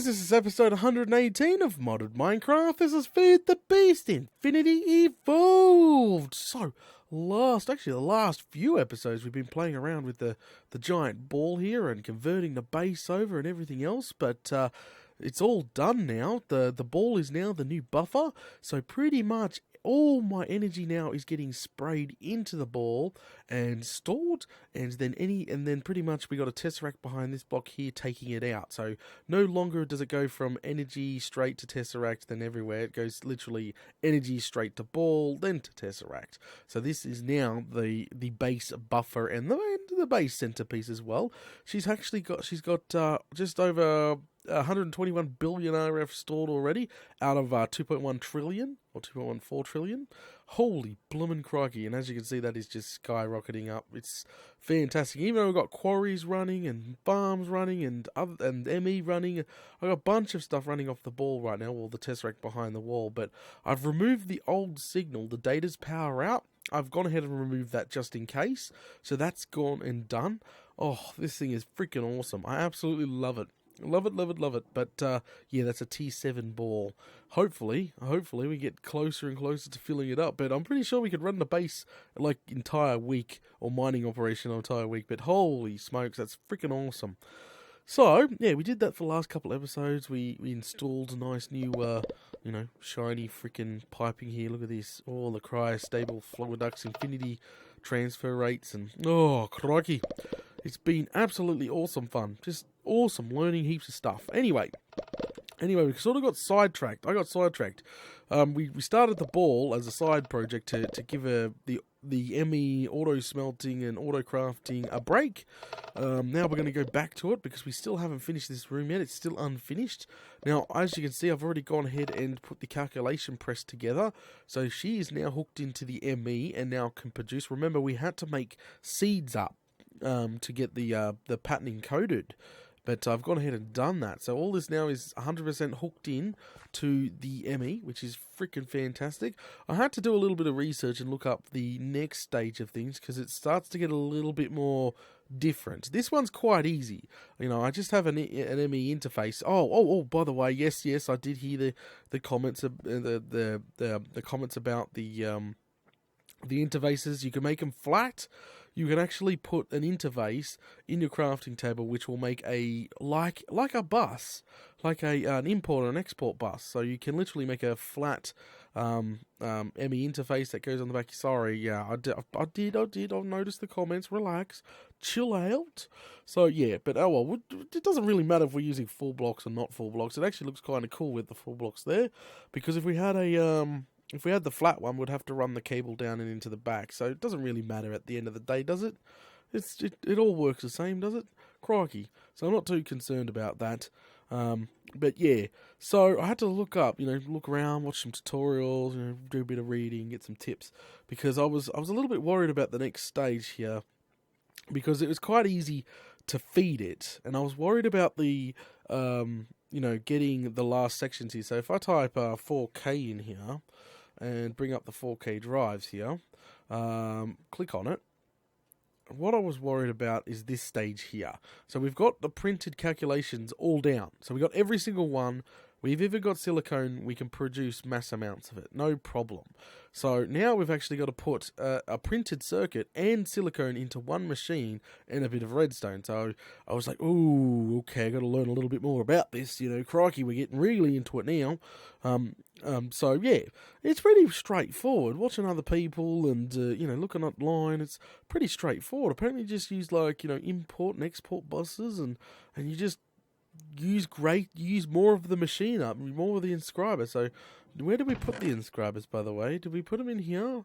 guys, this is episode 118 of Modded Minecraft. This is Feed the Beast Infinity Evolved. So, the last few episodes we've been playing around with the giant ball here and converting the base over and everything else, but it's all done now. The ball is now the new buffer, so pretty much all my energy now is getting sprayed into the ball and stored, and then pretty much we got a tesseract behind this block here taking it out. So no longer does it go from energy straight to tesseract, then everywhere. It goes literally energy straight to ball, then to tesseract. So this is now the base buffer and the base centerpiece as well. She's got just over 121 billion RF stored already out of 2.1 trillion or 2.14 trillion. Holy bloomin' crikey. And as you can see, that is just skyrocketing up. It's fantastic. Even though we've got quarries running and farms running and ME running, I've got a bunch of stuff running off the ball right now, or the tesseract behind the wall. But I've removed the old signal, the data's power out. I've gone ahead and removed that just in case. So that's gone and done. Oh, this thing is freaking awesome. I absolutely love it. Love it. But, yeah, that's a T7 ball. Hopefully we get closer and closer to filling it up. But I'm pretty sure we could run the base, like, entire week, or mining operation entire week. But holy smokes, that's freaking awesome. So, yeah, we did that for the last couple episodes. We installed a nice new, shiny freaking piping here. Look at this. All the cryostable flow ducts, infinity transfer rates, and, oh, crikey. It's been absolutely awesome fun. Just awesome, learning heaps of stuff. Anyway, we sort of got sidetracked. I got sidetracked. We started the ball as a side project to give the ME auto smelting and auto crafting a break. Now we're going to go back to it because we still haven't finished this room yet. It's still unfinished. Now, as you can see, I've already gone ahead and put the calculation press together. So she is now hooked into the ME and now can produce. Remember, we had to make seeds up to get the pattern encoded. But I've gone ahead and done that. So all this now is 100% hooked in to the ME, which is freaking fantastic. I had to do a little bit of research and look up the next stage of things because it starts to get a little bit more different. This one's quite easy. You know, I just have an ME interface. Oh, by the way, yes, I did hear the comments the comments about the interfaces. You can make them flat. You can actually put an interface in your crafting table which will make a like a bus, like an import and export bus. So you can literally make a flat ME interface that goes on the back. Sorry, yeah, I did. I've noticed the comments. Relax, chill out. So yeah, but oh well, it doesn't really matter if we're using full blocks or not full blocks. It actually looks kind of cool with the full blocks there, because if we had the flat one, we'd have to run the cable down and into the back. So it doesn't really matter at the end of the day, does it? It all works the same, does it? Crikey. So I'm not too concerned about that. But yeah, so I had to look around, watch some tutorials, do a bit of reading, get some tips, because I was a little bit worried about the next stage here, because it was quite easy to feed it, and I was worried about the getting the last sections here. So if I type 4K in here and bring up the 4K drives here, click on it. What I was worried about is this stage here. So we've got the printed calculations all down. So we've got every single one. We've even got silicone. We can produce mass amounts of it. No problem. So now we've actually got to put a printed circuit and silicone into one machine and a bit of redstone. So I was like, ooh, okay, I got to learn a little bit more about this. Crikey, we're getting really into it now. So yeah, it's pretty straightforward. Watching other people and, looking online, it's pretty straightforward. Apparently you just use import and export buses and you just use more of the machine up, more of the inscriber. So where did we put the inscribers, by the way? Did we put them in here?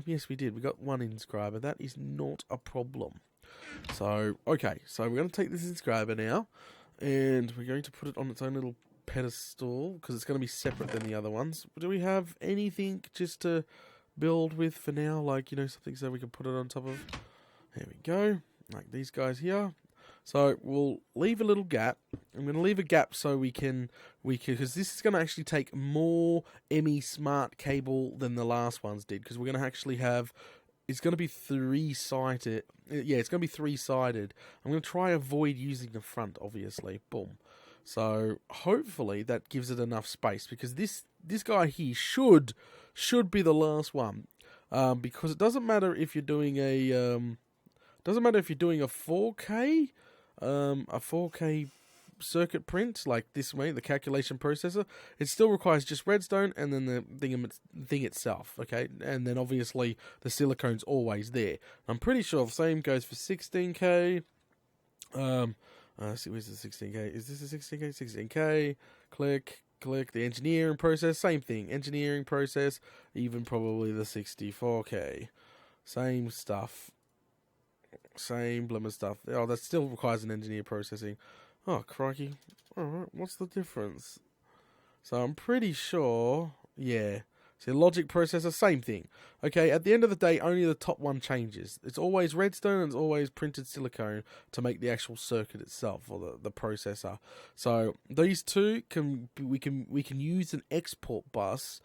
Yes, we did. We got one inscriber. That is not a problem. So, okay. So we're going to take this inscriber now, and we're going to put it on its own little pedestal, because it's going to be separate than the other ones. Do we have anything just to build with for now? Like, something so we can put it on top of? There we go. Like these guys here. So we'll leave a little gap. I'm going to leave a gap so we can, because this is going to actually take more ME smart cable than the last ones did, because we're going to actually have, it's going to be three-sided. Yeah, it's going to be three-sided. I'm going to try avoid using the front, obviously. Boom. So hopefully that gives it enough space, because this guy here should be the last one, because it doesn't matter if you're doing a 4K circuit print like this way, the calculation processor. It still requires just redstone and then the thing itself, okay? And then obviously the silicone's always there. I'm pretty sure the same goes for 16K. See, where's the 16K? Is this a 16K? 16K. Click. The engineering process, same thing. Engineering process, even probably the 64K. Same stuff. Same blimmer stuff. Oh, that still requires an engineer processing. Oh, crikey. Alright, what's the difference? So I'm pretty sure, yeah. See, logic processor, same thing. Okay, at the end of the day, only the top one changes. It's always redstone and it's always printed silicone to make the actual circuit itself, or the processor. So these two we can use an export bus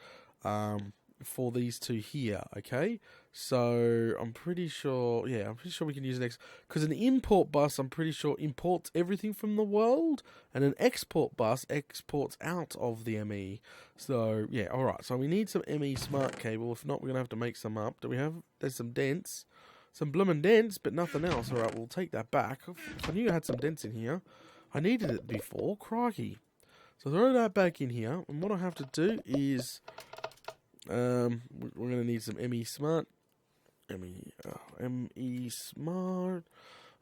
for these two here, okay? So I'm pretty sure we can use an because an import bus, I'm pretty sure, imports everything from the world, and an export bus exports out of the ME. So yeah, alright, so we need some ME smart cable. If not, we're gonna have to make some up. There's some dents. Some bloomin' dents, but nothing else. Alright, we'll take that back. I knew I had some dents in here. I needed it before, crikey. So throw that back in here, and what I have to do is we're going to need some ME Smart. ME Smart.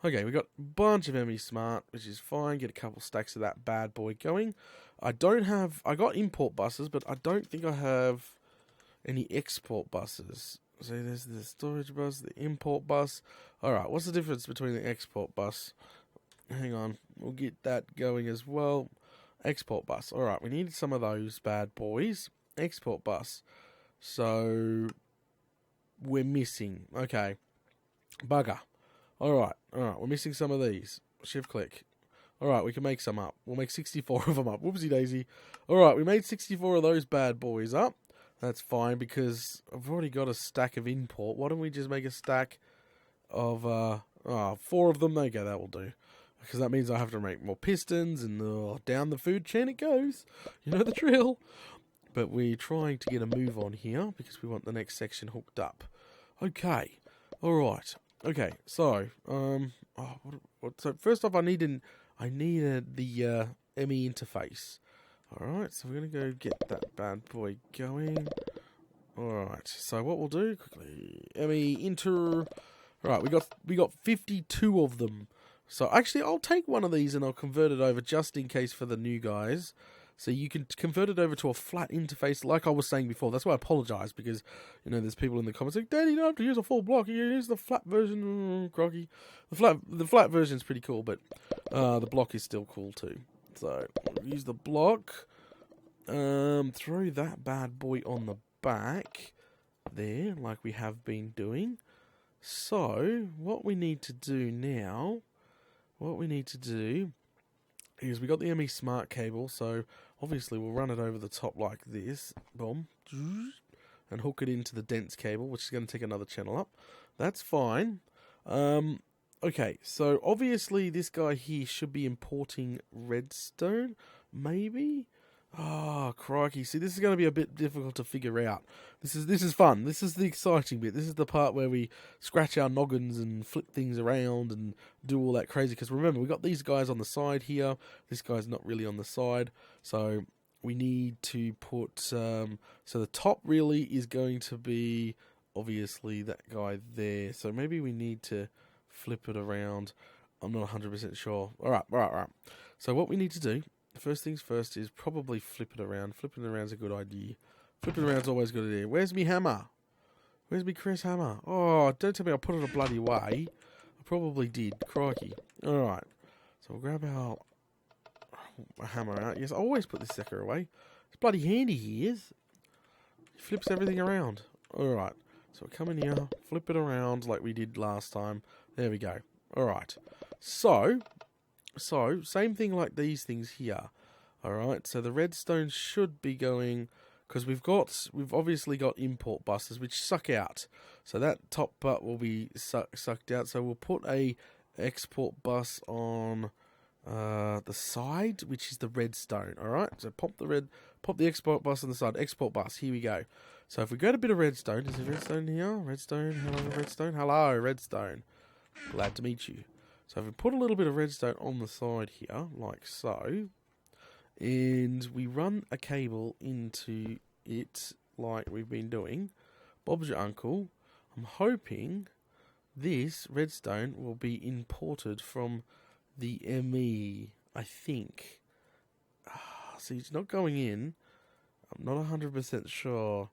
Okay, we got a bunch of ME Smart, which is fine. Get a couple stacks of that bad boy going. I got import buses, but I don't think I have any export buses. So there's the storage bus, the import bus. Alright, what's the difference between the export bus? Hang on, we'll get that going as well. Export bus. Alright, we need some of those bad boys. Export bus. So we're missing. Okay. Bugger. Alright, we're missing some of these. Shift click. Alright, we can make some up. We'll make 64 of them up. Whoopsie daisy. Alright, we made 64 of those bad boys up. That's fine, because I've already got a stack of import. Why don't we just make a stack of 4 of them? There you go, that will do. Because that means I have to make more pistons, and down the food chain it goes. You know the drill. But we're trying to get a move on here because we want the next section hooked up. Okay. Alright. Okay. So, so first off I needed the ME interface. Alright, so we're going to go get that bad boy going. Alright, so what we'll do quickly, ME inter. Alright, we got 52 of them. So actually I'll take one of these and I'll convert it over just in case for the new guys. So you can convert it over to a flat interface, like I was saying before. That's why I apologise, because, you know, there's people in the comments like, Daddy, you don't have to use a full block. You use the flat version. Groggy. The flat version is pretty cool, but the block is still cool too. So use the block. Throw that bad boy on the back there, like we have been doing. So what we need to do now, is we got the ME Smart cable, so obviously we'll run it over the top like this, boom, and hook it into the dense cable, which is going to take another channel up. That's fine. Okay, so obviously this guy here should be importing redstone, maybe? Oh, crikey. See, this is going to be a bit difficult to figure out. This is fun. This is the exciting bit. This is the part where we scratch our noggins and flip things around and do all that crazy. Because remember, we got these guys on the side here. This guy's not really on the side. So we need to put... so the top really is going to be, obviously, that guy there. So maybe we need to flip it around. I'm not 100% sure. All right. So what we need to do... First things first is probably flip it around. Flipping it around is a good idea. Flipping around is always a good idea. Where's me hammer? Where's me Chris hammer? Oh, don't tell me I put it a bloody way. I probably did. Crikey. Alright. So we'll grab our hammer out. Yes, I always put this sucker away. It's bloody handy he is. He flips everything around. Alright. So we'll come in here, flip it around like we did last time. There we go. Alright. So, same thing like these things here. Alright, so the redstone should be going, because we've obviously got import buses which suck out. So that top part will be sucked out. So we'll put a export bus on the side, which is the redstone. All right, so pop the export bus on the side. Export bus. Here we go. So if we go to a bit of redstone, is there redstone here? Redstone. Hello, redstone. Hello, redstone. Glad to meet you. So if we put a little bit of redstone on the side here, like so, and we run a cable into it like we've been doing, Bob's your uncle. I'm hoping this redstone will be imported from the ME, I think. See, it's not going in. I'm not 100% sure.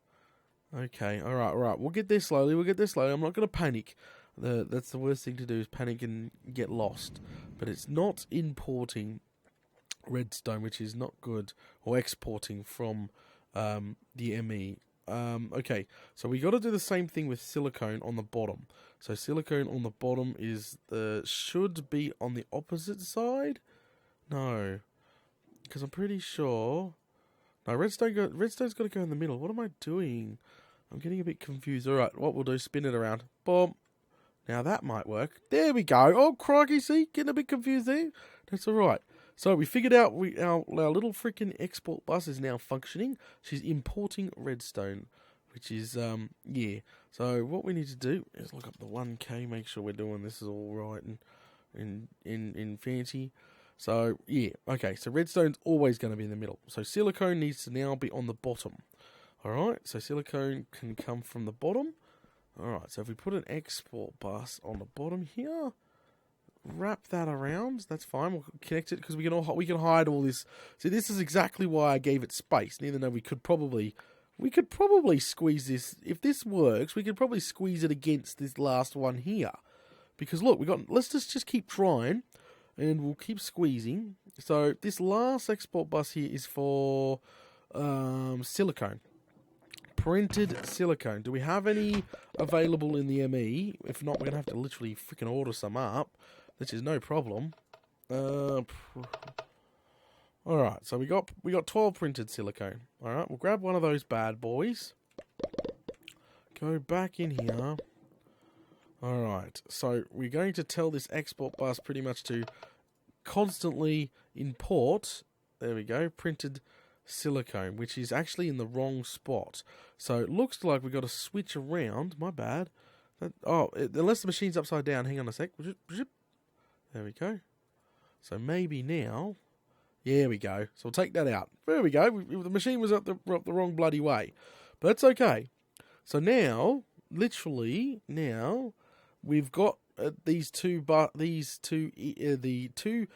Okay, alright. We'll get there slowly. I'm not going to panic. That's the worst thing to do, is panic and get lost. But it's not importing redstone, which is not good, or exporting from the ME. Okay, so we got to do the same thing with silicone on the bottom. So silicone on the bottom should be on the opposite side. No, because I'm pretty sure. No, redstone's got to go in the middle. What am I doing? I'm getting a bit confused. All right, what we'll do? Spin it around. Boom. Now that might work. There we go. Oh crikey! See, getting a bit confused there. That's all right. So we figured out our little freaking export bus is now functioning. She's importing redstone, which is yeah. So what we need to do is look up the 1K, make sure we're doing this is all right and in fancy. So yeah, okay. So redstone's always going to be in the middle. So silicone needs to now be on the bottom. All right. So silicone can come from the bottom. All right. So if we put an export bus on the bottom here, wrap that around. That's fine. We'll connect it because we can hide all this. See, this is exactly why I gave it space. Even though we could probably squeeze this. If this works, we could probably squeeze it against this last one here. Because look, let's just keep trying, and we'll keep squeezing. So this last export bus here is for silicone. Printed silicone. Do we have any available in the ME? If not, we're going to have to literally freaking order some up, which is no problem. Alright, so we got 12 printed silicone. Alright, we'll grab one of those bad boys. Go back in here. Alright, so we're going to tell this export bus pretty much to constantly import, there we go, printed silicone, which is actually in the wrong spot. So it looks like we've got to switch around. My bad. Unless the machine's upside down. Hang on a sec. There we go. So maybe now. There we go. So we'll take that out. There we go. The machine was up the wrong bloody way. But that's okay. So now, literally, we've got the two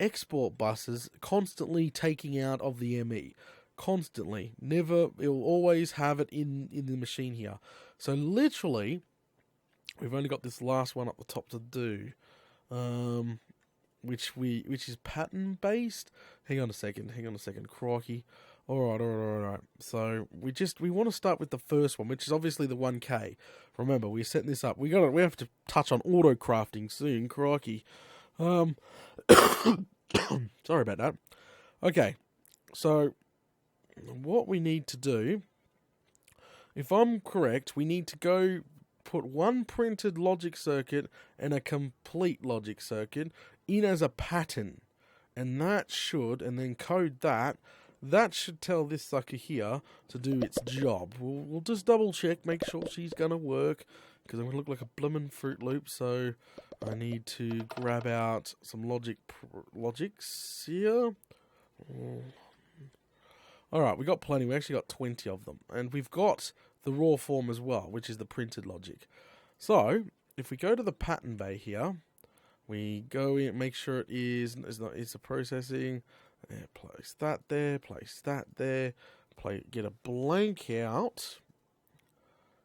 export buses constantly taking out of the ME. Constantly. Never, it'll always have it in the machine here. So literally, we've only got this last one up the top to do. Which is pattern based. Hang on a second, crikey. Alright. So we want to start with the first one, which is obviously the 1K. Remember, we're setting this up. We have to touch on auto crafting soon, crikey. Sorry about that. Okay, so what we need to do, if I'm correct, we need to go put one printed logic circuit and a complete logic circuit in as a pattern, and then code that. That should tell this sucker here to do its job. We'll just double check, make sure she's gonna work, because I'm gonna look like a bloomin' Fruit Loop. So I need to grab out some logics here. Alright, we got plenty. We actually got 20 of them. And we've got the raw form as well, which is the printed logic. So, if we go to the pattern bay here, we go in, make sure it's a processing. There, place that there, get a blank out,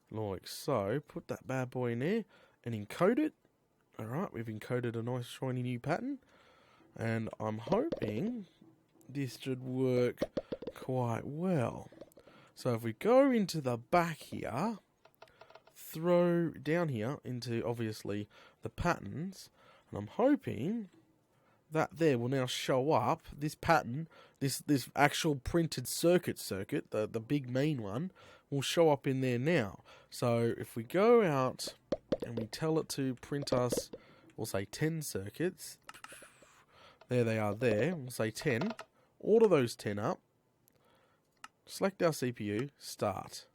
like so. Put that bad boy in there and encode it. Alright, we've encoded a nice shiny new pattern. And I'm hoping this should work quite well. So if we go into the back here, throw down here into obviously the patterns, and I'm hoping that there will now show up this pattern, this actual printed circuit, the big main one, will show up in there now. So if we go out and we tell it to print us, we'll say 10 circuits, There they are there. We'll say 10. Order those 10 up. Select our CPU. Start.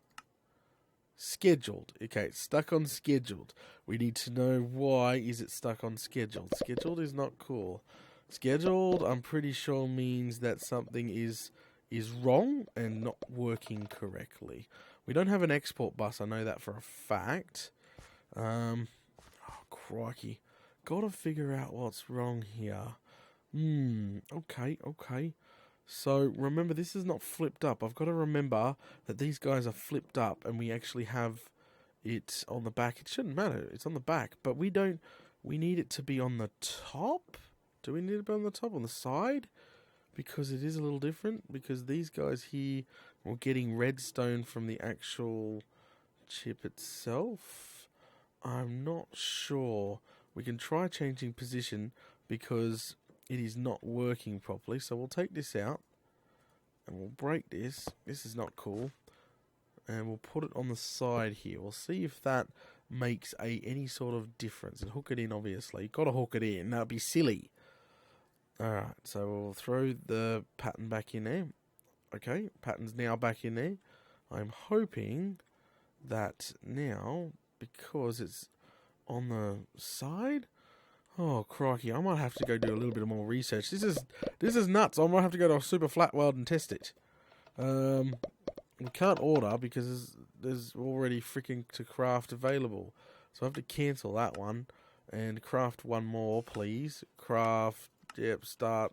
Scheduled. Okay, it's stuck on scheduled. We need to know why is it stuck on scheduled. Scheduled is not cool. Scheduled, I'm pretty sure means that something is wrong and not working correctly. We don't have an export bus, I know that for a fact. Oh, crikey. Gotta figure out what's wrong here. Okay. So, remember, this is not flipped up. I've got to remember that these guys are flipped up and we actually have it on the back. It shouldn't matter. It's on the back. But we need it to be on the top? Do we need it to be on the top? On the side? Because it is a little different. Because these guys here are getting redstone from the actual chip itself. I'm not sure. We can try changing position because it is not working properly. So we'll take this out and we'll break this. This is not cool. And we'll put it on the side here. We'll see if that makes any sort of difference. And hook it in, obviously. Got to hook it in. That'd be silly. Alright, so we'll throw the pattern back in there. Okay, pattern's now back in there. I'm hoping that now, because it's on the side... Oh, crikey, I might have to go do a little bit more research. This is nuts. I might have to go to a super flat world and test it. We can't order because there's already freaking to craft available. So I have to cancel that one and craft one more, please. Craft, yep, start.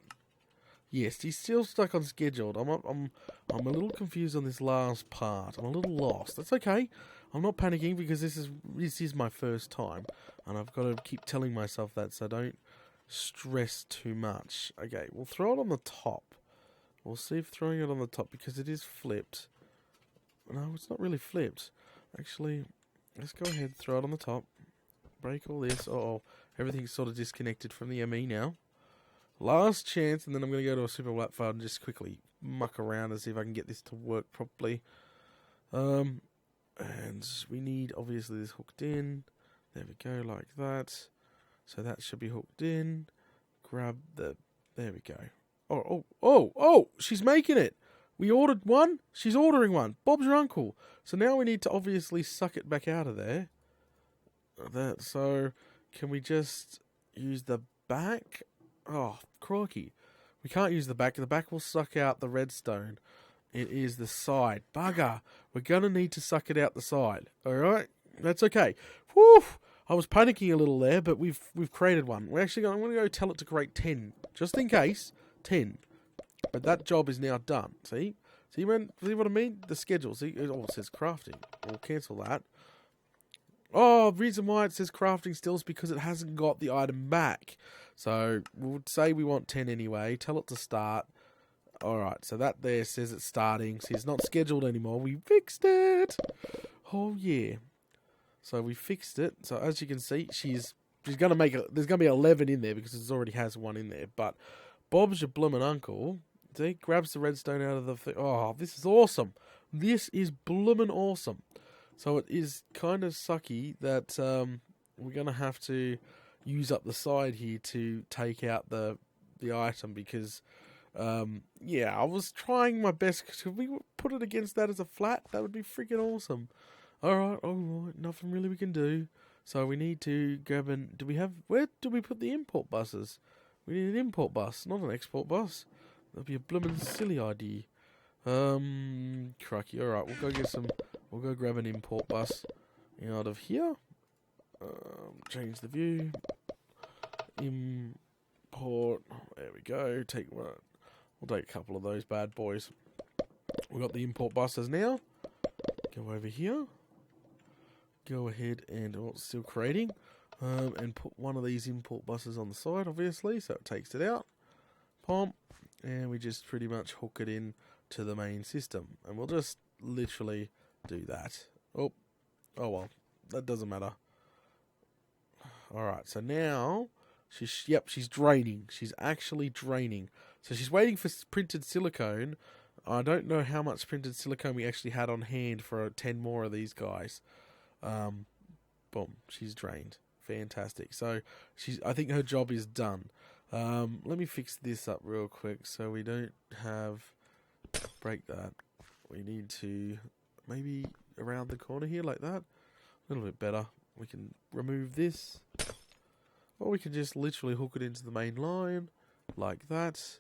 Yes, he's still stuck on scheduled. I'm a little confused on this last part. I'm a little lost. That's okay. I'm not panicking because this is my first time. And I've got to keep telling myself that so don't stress too much. Okay, we'll throw it on the top. We'll see if throwing it on the top, because it is flipped. No, it's not really flipped. Actually, let's go ahead and throw it on the top. Break all this. Uh-oh, everything's sort of disconnected from the ME now. Last chance, and then I'm going to go to a super flat file and just quickly muck around and see if I can get this to work properly. And we need, obviously, this hooked in. There we go, like that. So that should be hooked in. Grab the... There we go. Oh! She's making it! We ordered one. She's ordering one. Bob's your uncle. So now we need to obviously suck it back out of there. So, can we just use the back? Oh, crikey. We can't use the back. The back will suck out the redstone. It is the side. Bugger. We're going to need to suck it out the side. Alright? That's okay. Whew! I was panicking a little there, but we've created one. I'm going to go tell it to create 10. Just in case. 10. But that job is now done. See what I mean? The schedule. See? Oh, it says crafting. We'll cancel that. Oh, the reason why it says crafting still is because it hasn't got the item back. So, we'll say we want 10 anyway. Tell it to start. Alright, so that there says it's starting. See, it's not scheduled anymore. We fixed it! Oh, yeah. So, we fixed it. So, as you can see, she's going to make there's going to be 11 in there because it already has one in there. But Bob's your bloomin' uncle. See, grabs the redstone out of the thing. Oh, this is awesome. This is bloomin' awesome. So, it is kind of sucky that we're going to have to use up the side here to take out the item because... yeah, I was trying my best. Could we put it against that as a flat? That would be freaking awesome. Alright, nothing really we can do. So we need to grab where do we put the import buses? We need an import bus, not an export bus. That'd be a bloomin' silly idea. Crikey, alright, we'll go grab an import bus out of here. Change the view. Import, there we go, take one. We'll take a couple of those bad boys. We've got the import buses now. Go over here. Go ahead and, it's still creating. And put one of these import buses on the side, obviously, so it takes it out. Pump. And we just pretty much hook it in to the main system. And we'll just literally do that. Oh well. That doesn't matter. Alright, so now... She's draining. She's actually draining. So she's waiting for printed silicone. I don't know how much printed silicone we actually had on hand for 10 more of these guys. Boom. She's drained. Fantastic. So I think her job is done. Let me fix this up real quick so we don't break that. We need to maybe around the corner here like that. A little bit better. We can remove this. Or we can just literally hook it into the main line like that.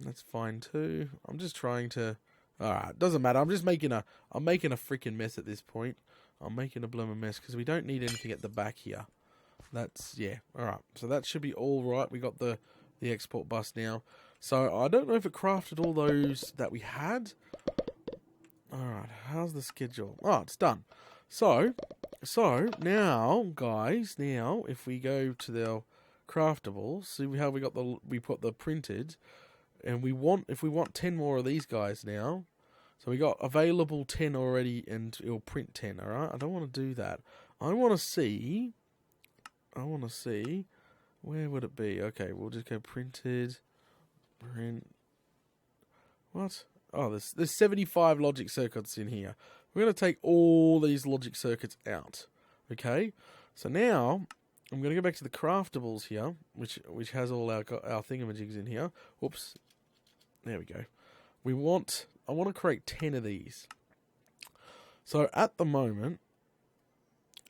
That's fine too. I'm just trying to... Alright, doesn't matter. I'm making a freaking mess at this point. I'm making a blooming mess because we don't need anything at the back here. Yeah. Alright, so that should be all right. We got the export bus now. So I don't know if it crafted all those that we had. Alright, how's the schedule? Oh, it's done. So now, guys, if we go to the craftables, see how we put the printed, and if we want 10 more of these guys now. So we got available 10 already, and it'll print 10. All right, I don't want to do that. I want to see. Where would it be? Okay, we'll just go print. What? Oh, there's 75 logic circuits in here. We're going to take all these logic circuits out. Okay, so now I'm going to go back to the craftables here, which has all our thingamajigs in here. Whoops. There we go. I want to create 10 of these. So at the moment,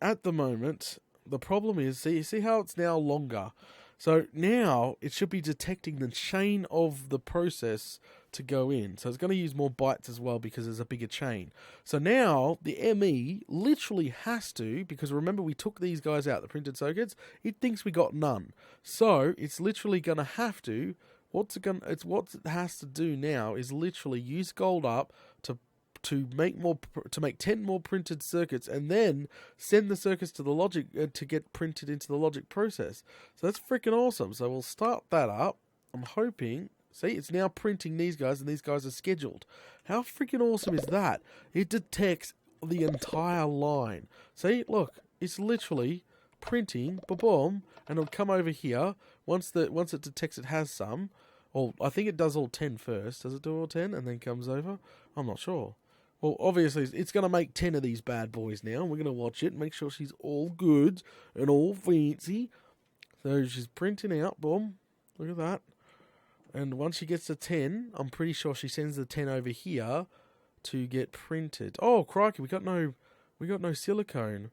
the problem is, see how it's now longer. So now it should be detecting the chain of the process to go in. So it's going to use more bytes as well because there's a bigger chain. So now the ME literally has to, because remember we took these guys out, the printed circuits, it thinks we got none. So it's literally going to have to, what it has to do now is literally use gold up to make 10 more printed circuits, and then send the circuits to the logic to get printed into the logic process. So that's freaking awesome. So we'll start that up. I'm hoping. See, it's now printing these guys, and these guys are scheduled. How freaking awesome is that? It detects the entire line. See, look, it's literally printing, boom, and it'll come over here once it detects it has some. Well, I think it does all 10 first. Does it do all 10 and then comes over? I'm not sure. Well, obviously, it's going to make 10 of these bad boys now. We're going to watch it, make sure she's all good and all fancy. So she's printing out, boom. Look at that. And once she gets to 10, I'm pretty sure she sends the 10 over here to get printed. Oh, crikey, we got no silicone.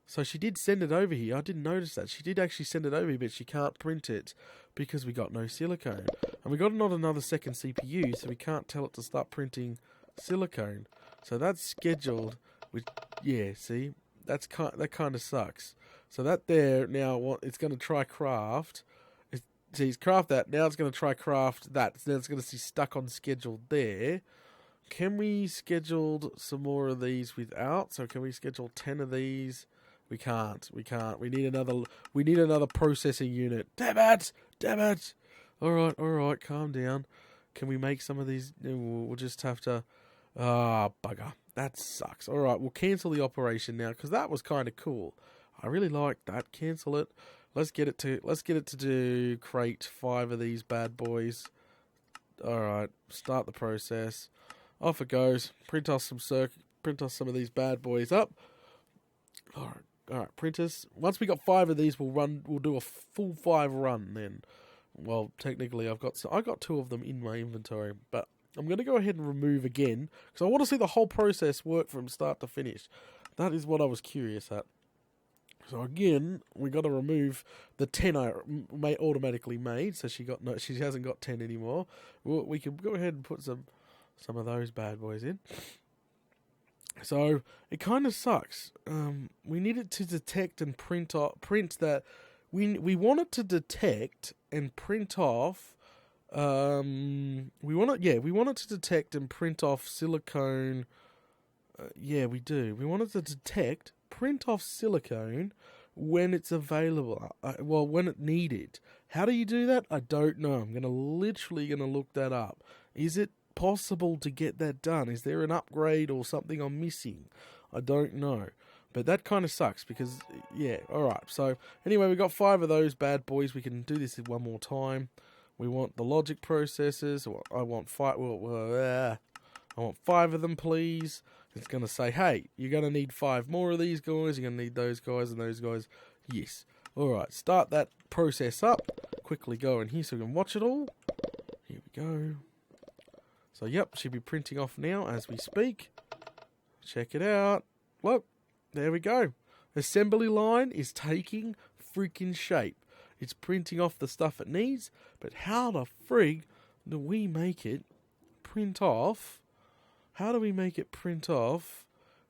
So she did send it over here. I didn't notice that. She did actually send it over here, but she can't print it because we got no silicone. And we got not another second CPU, so we can't tell it to start printing silicone. So that's scheduled. See, that kind of sucks. So that there now, it's going to try craft. It's craft that. Now it's going to try craft that. So now it's going to see stuck on schedule there. Can we schedule some more of these without? So can we schedule 10 of these? We can't. We need another processing unit. Damn it. All right, calm down. Can we make some of these? We'll just have to. Bugger. That sucks. All right, we'll cancel the operation now because that was kind of cool. I really like that. Cancel it. Let's get it to do create 5 of these bad boys. All right, start the process. Off it goes. Print us some of these bad boys up. All right, printers. Once we got 5 of these, we'll do a full 5 run then. Well, technically, I got 2 of them in my inventory, but I'm going to go ahead and remove again because I want to see the whole process work from start to finish. That is what I was curious at. So again, we got to remove the 10 I automatically made. So she hasn't got 10 anymore. We can go ahead and put some of those bad boys in. So it kind of sucks. We need it to detect and print that. We want it to detect and print off. We want it to detect and print off silicone. We do. We want it to detect, print off silicone when it's available. When it needed. How do you do that? I don't know. I'm literally gonna look that up. Is it possible to get that done? Is there an upgrade or something I'm missing? I don't know. But that kind of sucks because, alright. So, anyway, we got 5 of those bad boys. We can do this one more time. We want the logic processors. I want 5. I want 5 of them, please. It's going to say, hey, you're going to need 5 more of these guys. You're going to need those guys and those guys. Yes. Alright, start that process up. Quickly go in here so we can watch it all. Here we go. So, yep, should be printing off now as we speak. Check it out. Look, there we go. Assembly line is taking freaking shape. It's printing off the stuff it needs, but how the frig do we make it print off? How do we make it print off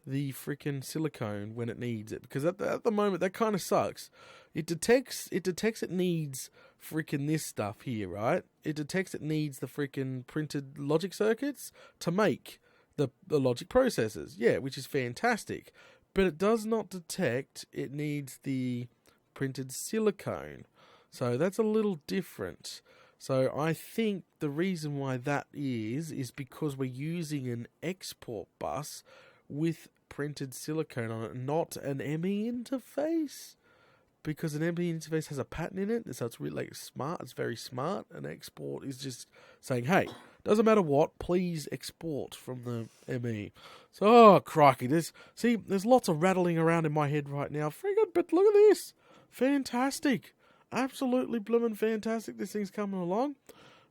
the freaking silicone when it needs it? Because at the moment, that kind of sucks. It detects it needs freaking this stuff here, right? It detects it needs the freaking printed logic circuits to make the logic processors. Yeah, which is fantastic. But it does not detect it needs the printed silicone. So that's a little different. So I think the reason why that is because we're using an export bus with printed silicone on it, not an ME interface. Because an ME interface has a pattern in it, so it's really like smart. It's very smart. An export is just saying, "Hey, doesn't matter what, please export from the ME." So, oh crikey, there's lots of rattling around in my head right now. Friggin', but look at this, fantastic, absolutely bloomin' fantastic. This thing's coming along.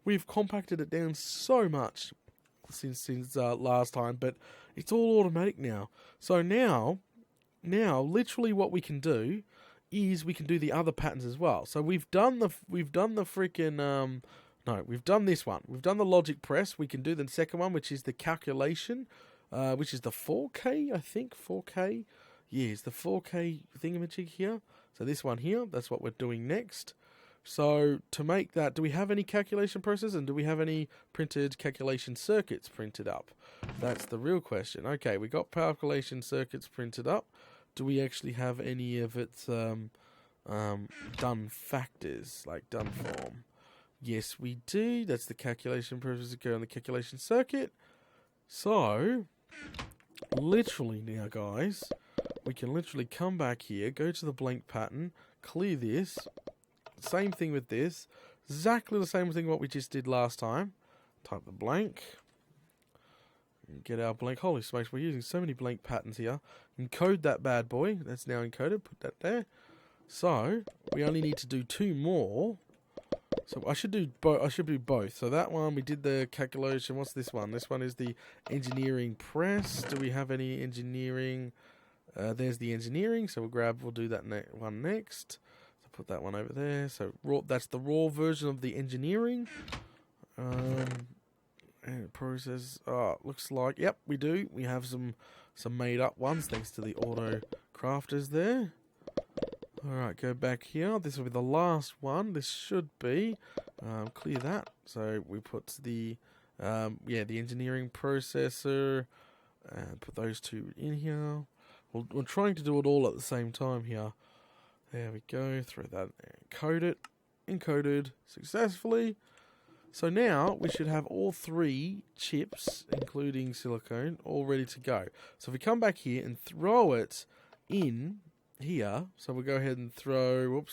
We've compacted it down so much since last time, but it's all automatic now. So now, literally, what we can do is we can do the other patterns as well. So we've done the freaking we've done this one. We've done the logic press. We can do the second one, which is the calculation, which is the 4K, I think. 4K. Yeah, it's the 4K thingamajig here. So this one here, that's what we're doing next. So to make that, do we have any calculation process and do we have any printed calculation circuits printed up? That's the real question. Okay, we got calculation circuits printed up. Do we actually have any of its done factors, like done form? Yes, we do. That's the calculation process that go on the calculation circuit. So, literally now, guys, we can literally come back here, go to the blank pattern, clear this. Same thing with this. Exactly the same thing what we just did last time. Type the blank. Get our blank. Holy smokes, we're using so many blank patterns here. Encode that bad boy. That's now encoded. Put that there. So, we only need to do 2 more. So I should do both. So that one, we did the calculation. What's this one? This one is the engineering press. Do we have any engineering? There's the engineering. So we'll do that one next. So put that one over there. So that's the raw version of the engineering. And process. Looks like, yep, we do. We have some made up ones thanks to the auto crafters there. Alright, go back here. This will be the last one. This should be clear that. So we put the the engineering processor and put those 2 in here. We're trying to do it all at the same time here. There we go. Throw that and encode it. Encoded successfully. So now we should have all 3 chips, including silicone, all ready to go. So if we come back here and throw it in here, so we'll go ahead and throw,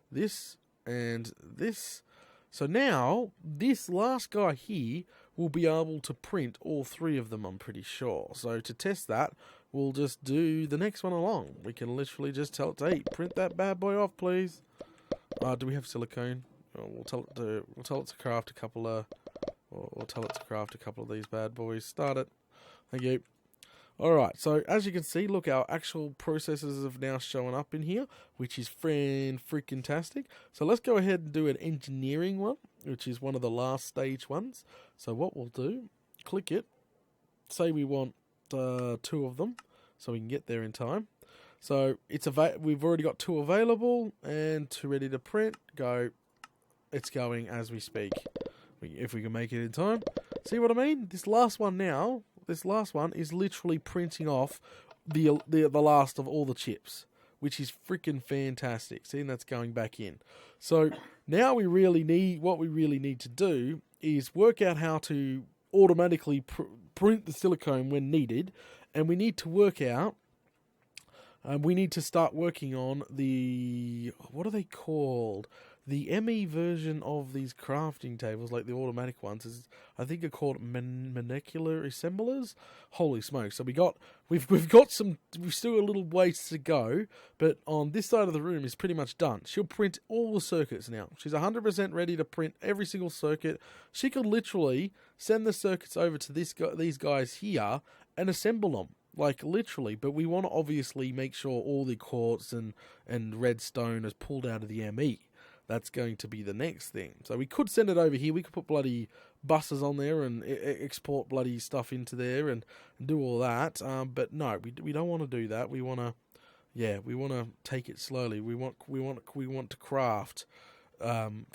this and this. So now this last guy here will be able to print all 3 of them, I'm pretty sure. So to test that, we'll just do the next one along. We can literally just tell it to, hey, print that bad boy off, please. Do we have silicone? We'll tell it to craft a couple of, we'll tell it to craft a couple of these bad boys. Start it. Thank you. Alright, so as you can see, look, our actual processes have now shown up in here, which is freaking-tastic. So let's go ahead and do an engineering one, which is one of the last stage ones. So what we'll do, click it, say we want 2 of them, so we can get there in time. So we've already got 2 available, and 2 ready to print. Go. It's going as we speak. If we can make it in time. See what I mean? This last one is literally printing off the last of all the chips, which is freaking fantastic. See, and that's going back in. So now what we really need to do is work out how to automatically print the silicone when needed, and we need to work out. We need to start working on the, what are they called? the ME version of these crafting tables, like the automatic ones, is I think are called molecular assemblers. Holy smokes! So we've still got a little ways to go, but on this side of the room is pretty much done. She'll print all the circuits now. She's 100% ready to print every single circuit. She could literally send the circuits over to these guys here and assemble them. Like, literally, but we want to obviously make sure all the quartz and redstone is pulled out of the ME. That's going to be the next thing. So we could send it over here. We could put bloody buses on there and export bloody stuff into there and do all that. But no, we don't want to do that. We want to take it slowly. We want to craft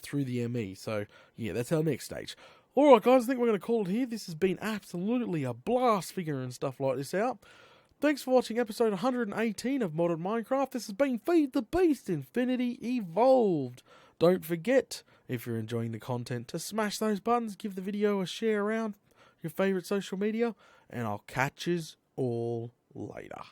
through the ME. So yeah, that's our next stage. All right, guys, I think we're going to call it here. This has been absolutely a blast figuring stuff like this out. Thanks for watching episode 118 of Modded Minecraft. This has been Feed the Beast Infinity Evolved. Don't forget, if you're enjoying the content, to smash those buttons, give the video a share around your favourite social media, and I'll catch yous all later.